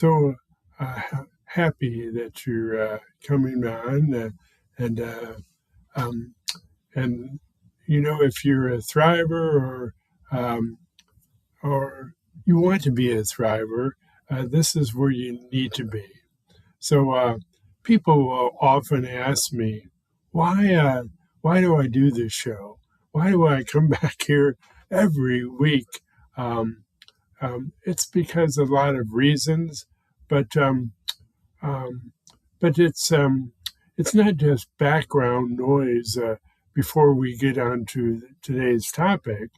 So happy that you're coming on, and um, and if you're a thriver um, or you want to be a thriver, this is where you need to be. So people will often ask me, why why do I do this show? Why do I come back here every week? Um, it's because of a lot of reasons, but um, it's not just background noise. Before we get on to today's topic,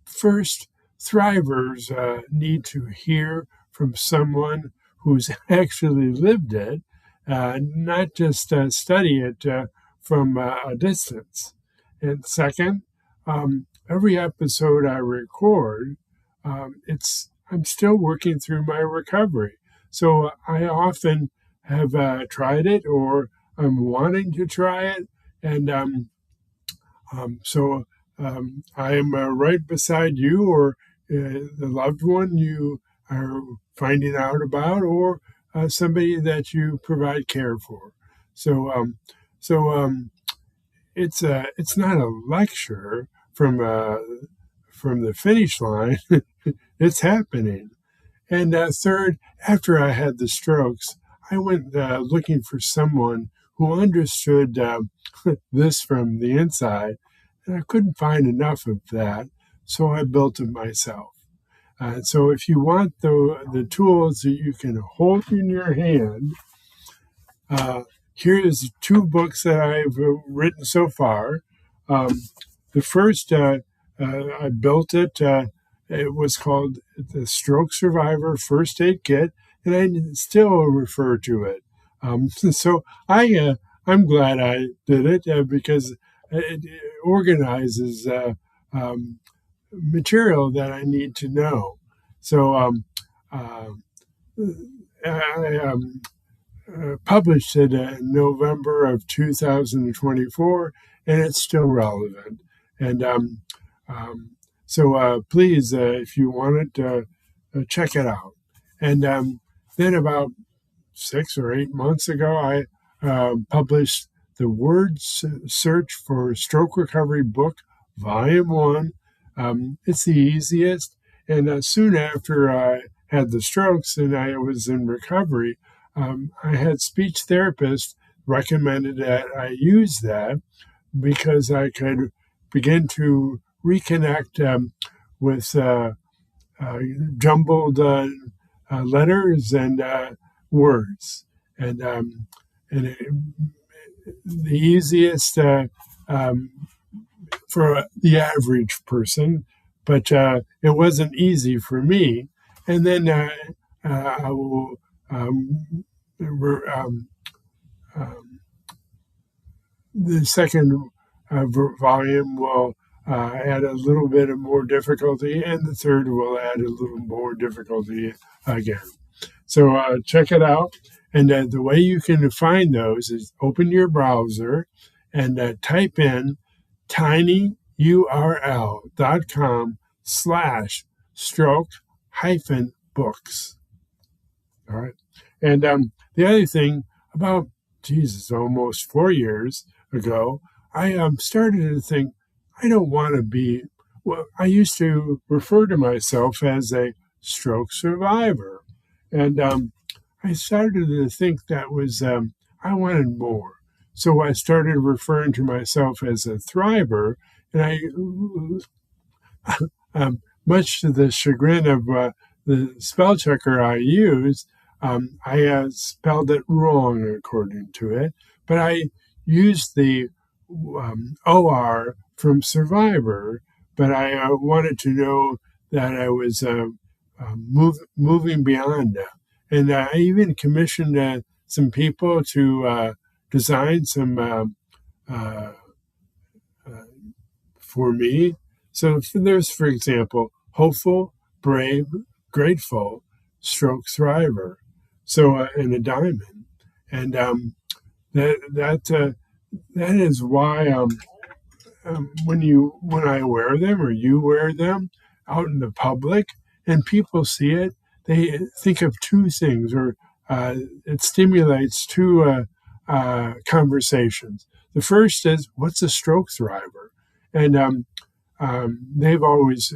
first, thrivers need to hear from someone who's actually lived it, not just study it from a distance. And second, every episode I record, I'm still working through my recovery. So I often have tried it, or I'm wanting to try it, and so I am right beside you, or the loved one you are finding out about, or somebody that you provide care for. So, it's not a lecture from the finish line. It's happening. And third, after I had the strokes, I went looking for someone who understood this from the inside, and I couldn't find enough of that, so I built it myself. So if you want the tools that you can hold in your hand, here's two books that I've written so far. The first, I built it. It was called the Stroke Survivor First Aid Kit, and I still refer to it. So I'm glad I did it because it organizes material that I need to know. So uh, I published it in November of 2024, and it's still relevant. And so please, if you want it, check it out. And then about 6 or 8 months ago, I published the Word Search for Stroke Recovery book, Volume 1. It's the easiest. And soon after I had the strokes and I was in recovery, I had speech therapists recommended that I use that because I could begin to reconnect with jumbled letters and words. And it, the easiest for the average person, but it wasn't easy for me. And then I will the second volume will add a little bit of more difficulty, and the third will add a little more difficulty again. So check it out. And the way you can find those is open your browser and type in tinyurl.com/stroke-books. All right. And the other thing, about, almost 4 years ago, I started to think, I don't want to be, well, I used to refer to myself as a stroke survivor. And I started to think that was, I wanted more. So I started referring to myself as a thriver, and much to the chagrin of the spell checker I used, I spelled it wrong according to it, but I used the OR from survivor, but I wanted to know that I was moving beyond that. And I even commissioned some people to design some for me. So there's, for example, hopeful, brave, grateful, stroke thriver. So in a diamond, and that is why when I wear them or you wear them out in the public and people see it, they think of two things, or it stimulates two conversations. The first is, what's a stroke thriver? And they've always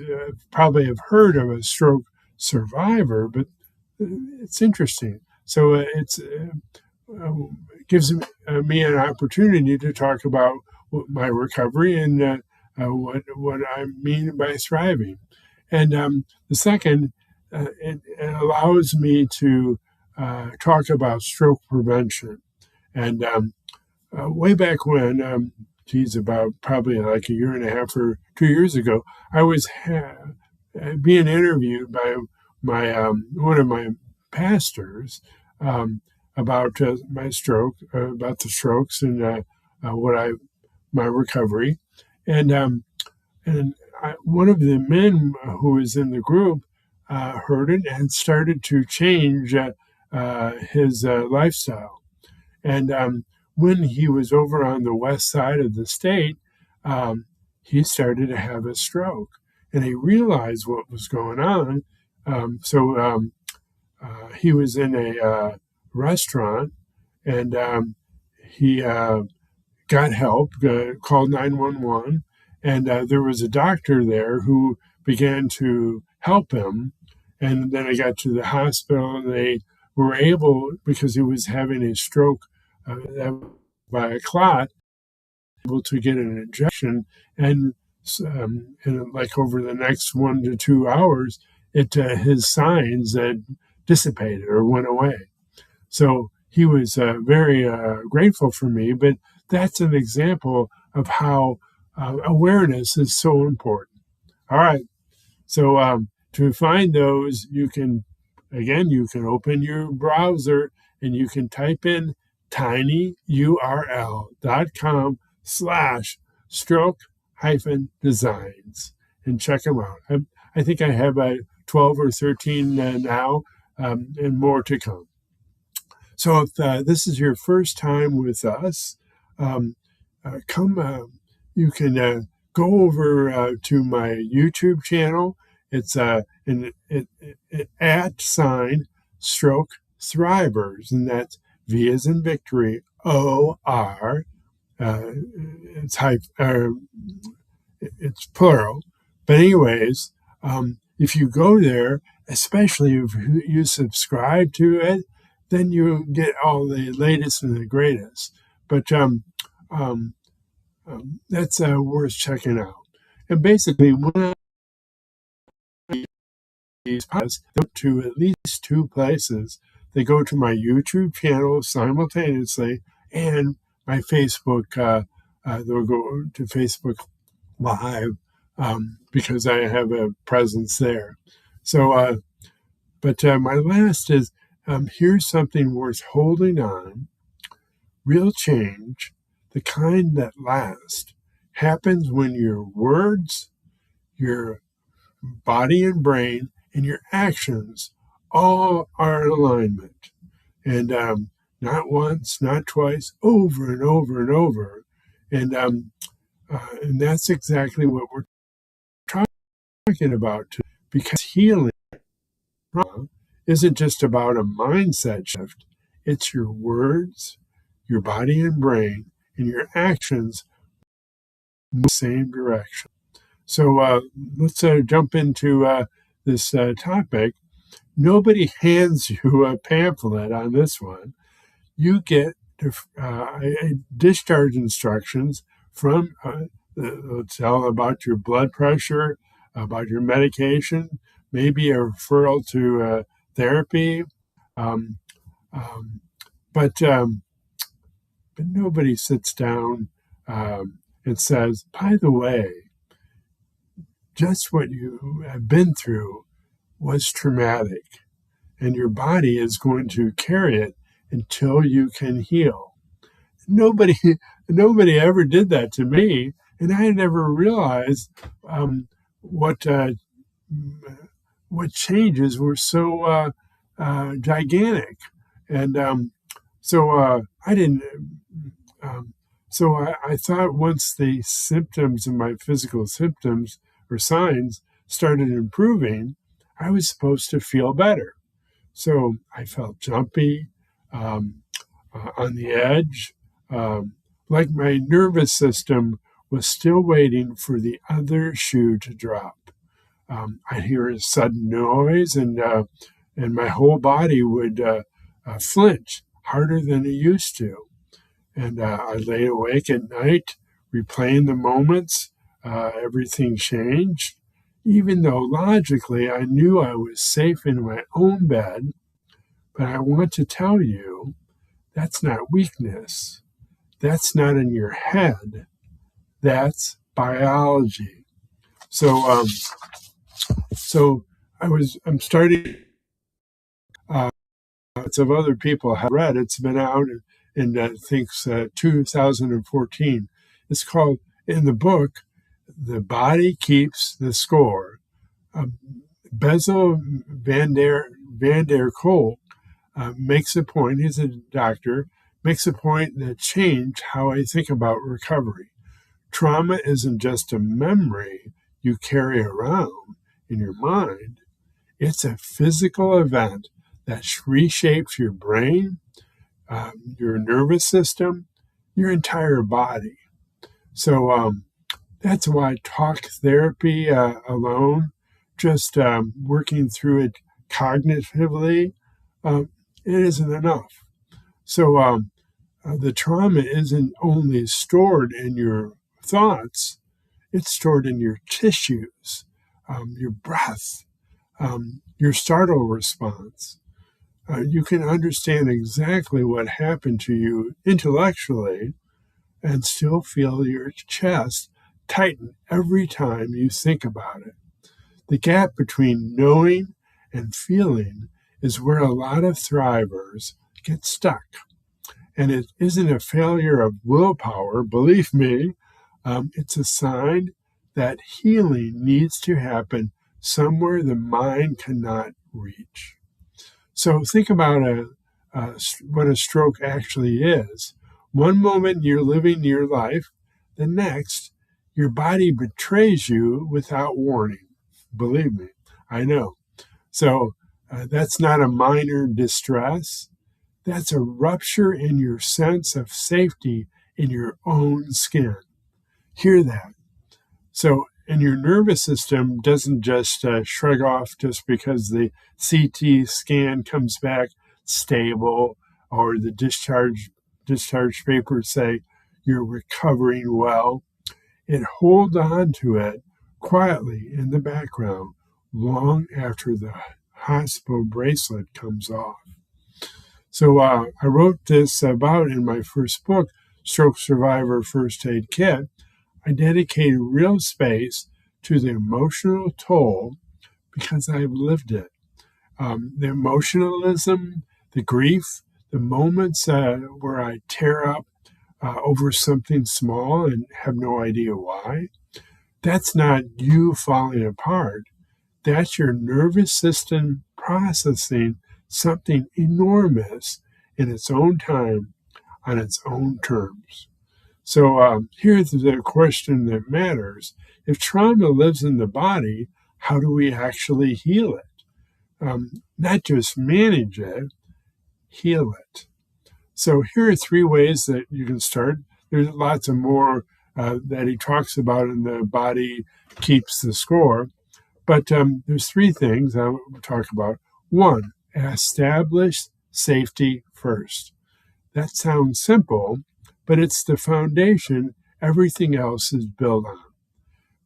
probably have heard of a stroke survivor, but it's interesting. So it gives me an opportunity to talk about my recovery and what I mean by thriving. And the second, it allows me to talk about stroke prevention. And way back when, about probably like a year and a half or 2 years ago, I was being interviewed by my one of my pastors about my stroke, about the strokes, and my recovery, and one of the men who was in the group heard it and started to change his lifestyle. And when he was over on the west side of the state, he started to have a stroke, and he realized what was going on. So he was in a restaurant, and he got help, called 911, and there was a doctor there who began to help him. And then I got to the hospital, and they were able, because he was having a stroke by a clot, able to get an injection, and like over the next 1 to 2 hours, his signs dissipated or went away. So he was very grateful for me, but that's an example of how awareness is so important. All right. So to find those, you can open your browser and you can type in tinyurl.com/stroke-designs and check them out. I think I have 12 or 13 now, and more to come. So if this is your first time with us, you can go over to my YouTube channel. It's at Stroke Thrivors, and that's V as in victory, O-R. It's plural. But anyways, if you go there, especially if you subscribe to it, then you get all the latest and the greatest. But that's worth checking out. And basically, when these podcasts go to at least two places, they go to my YouTube channel simultaneously and my Facebook. They'll go to Facebook Live because I have a presence there. So, but my last is, here's something worth holding on. Real change, the kind that lasts, happens when your words, your body and brain, and your actions all are in alignment. And not once, not twice, over and over and over. And that's exactly what we're talking about today, because healing isn't just about a mindset shift. It's your words, your body and brain, and your actions move in the same direction. So let's jump into this topic. Nobody hands you a pamphlet on this one. You get discharge instructions from tell about your blood pressure, about your medication, maybe a referral to therapy, but nobody sits down and says, by the way, just what you have been through was traumatic, and your body is going to carry it until you can heal. Nobody ever did that to me, and I never realized what changes were so gigantic. And so I didn't. So I thought once the symptoms of my physical symptoms or signs started improving, I was supposed to feel better. So I felt jumpy, on the edge, like my nervous system was still waiting for the other shoe to drop. I'd hear a sudden noise, and my whole body would flinch harder than it used to. And I lay awake at night, replaying the moments. Everything changed. Even though logically I knew I was safe in my own bed, but I want to tell you that's not weakness. That's not in your head. That's biology. So I'm starting. Lots of other people have read. It's been out in I think 2014. It's called, in the book, The Body Keeps the Score. Bezel van der Kolk makes a point, he's a doctor, makes a point that changed how I think about recovery. Trauma isn't just a memory you carry around in your mind. It's a physical event that reshapes your brain, your nervous system, your entire body. So that's why talk therapy alone, just working through it cognitively, it isn't enough. So the trauma isn't only stored in your thoughts, it's stored in your tissues, your breath, your startle response. You can understand exactly what happened to you intellectually and still feel your chest tighten every time you think about it. The gap between knowing and feeling is where a lot of thrivers get stuck. And it isn't a failure of willpower, believe me. It's a sign that healing needs to happen somewhere the mind cannot reach. So think about what a stroke actually is. One moment you're living your life, the next, your body betrays you without warning. Believe me, I know. So that's not a minor distress. That's a rupture in your sense of safety in your own skin. Hear that. So, and your nervous system doesn't just shrug off just because the CT scan comes back stable or the discharge papers say you're recovering well. It holds on to it quietly in the background long after the hospital bracelet comes off. So I wrote this about in my first book, Stroke Survivor First Aid Kit. I dedicated real space to the emotional toll because I've lived it. The emotionalism, the grief, the moments where I tear up over something small and have no idea why. That's not you falling apart. That's your nervous system processing something enormous in its own time on its own terms. So here's the question that matters. If trauma lives in the body, how do we actually heal it? Not just manage it, heal it. So here are 3 ways that you can start. There's lots of more that he talks about in The Body Keeps the Score. But there's 3 things I will talk about. 1, establish safety first. That sounds simple, but it's the foundation everything else is built on.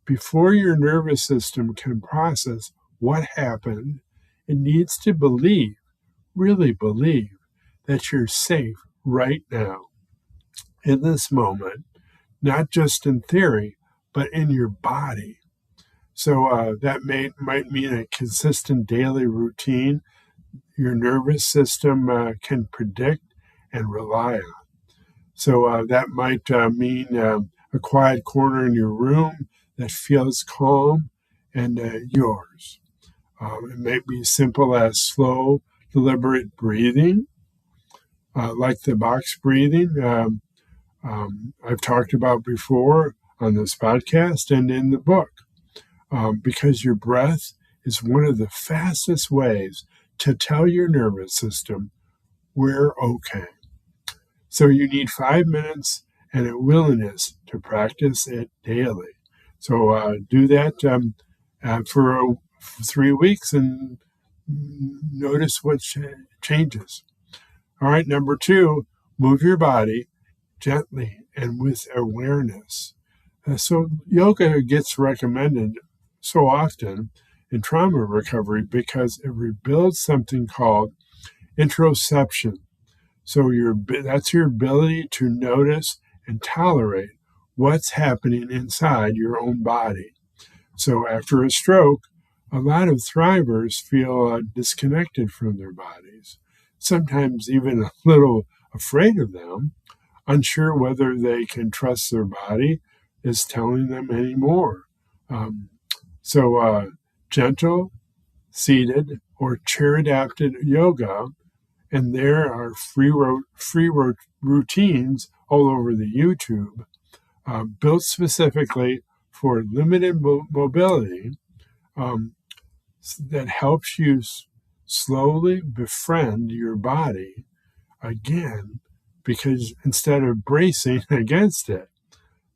Before your nervous system can process what happened, it needs to believe, really believe, that you're safe right now, in this moment, not just in theory, but in your body. So that might mean a consistent daily routine your nervous system can predict and rely on. So that might mean a quiet corner in your room that feels calm and yours. It may be simple as slow, deliberate breathing, like the box breathing I've talked about before on this podcast and in the book, because your breath is one of the fastest ways to tell your nervous system we're okay. So you need 5 minutes and a willingness to practice it daily. So do that for 3 weeks and notice what changes. All right, number 2, move your body gently and with awareness. So yoga gets recommended so often in trauma recovery because it rebuilds something called interoception. So that's your ability to notice and tolerate what's happening inside your own body. So after a stroke, a lot of thrivers feel disconnected from their bodies, sometimes even a little afraid of them, unsure whether they can trust their body is telling them anymore. So gentle, seated, or chair-adapted yoga, and there are free routines all over the YouTube, built specifically for limited mobility, that helps you slowly befriend your body again, because instead of bracing against it.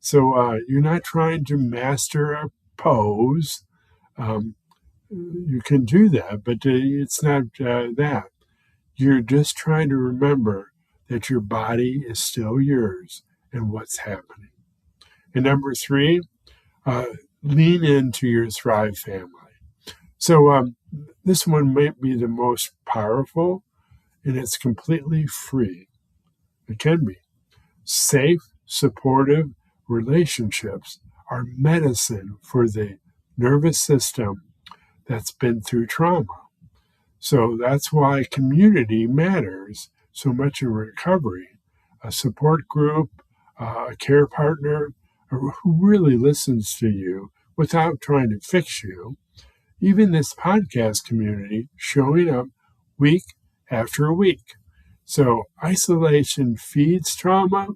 So you're not trying to master a pose. You can do that, but it's not that. You're just trying to remember that your body is still yours and what's happening. And number 3, lean into your Thrive family. So this one might be the most powerful, and it's completely free. It can be. Safe, supportive relationships are medicine for the nervous system that's been through trauma. So that's why community matters so much in recovery. A support group, a care partner who really listens to you without trying to fix you. Even this podcast community showing up week after week. So isolation feeds trauma,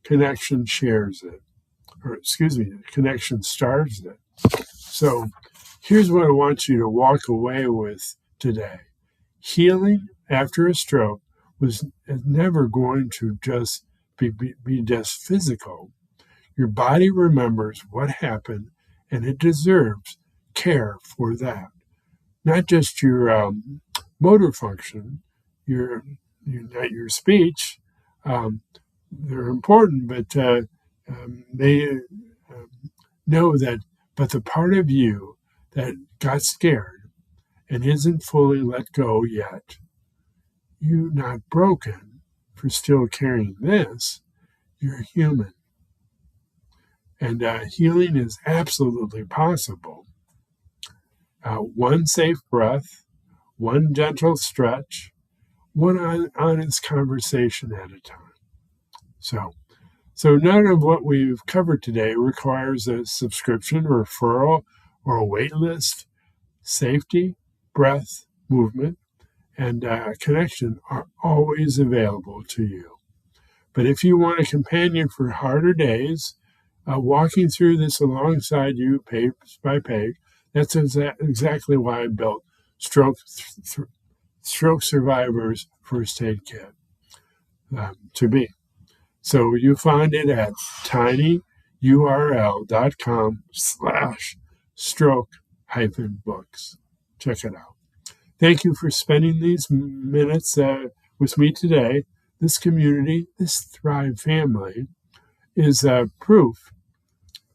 connection shares it. Connection starves it. So here's what I want you to walk away with today. Healing after a stroke was never going to just be just physical. Your body remembers what happened, and it deserves care for that. Not just your motor function, your speech. They're important, but they know that. But the part of you that got scared and isn't fully let go yet, you're not broken for still carrying this. You're human. And healing is absolutely possible. One safe breath, one gentle stretch, one honest conversation at a time. So none of what we've covered today requires a subscription, referral, or a wait list. Safety, breath, movement, and connection are always available to you. But if you want a companion for harder days, walking through this alongside you page by page, that's exactly why I built Stroke Thrivors First Aid Kit to be. So you find it at tinyurl.com/stroke-books. Check it out. Thank you for spending these minutes with me today. This community, this Thrive family, is proof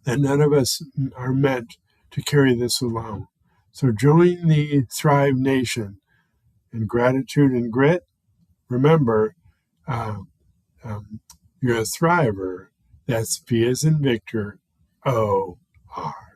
that none of us are meant to carry this alone. So join the Thrive Nation. In gratitude and grit, remember, you're a thriver. That's V as in Victor, O-R.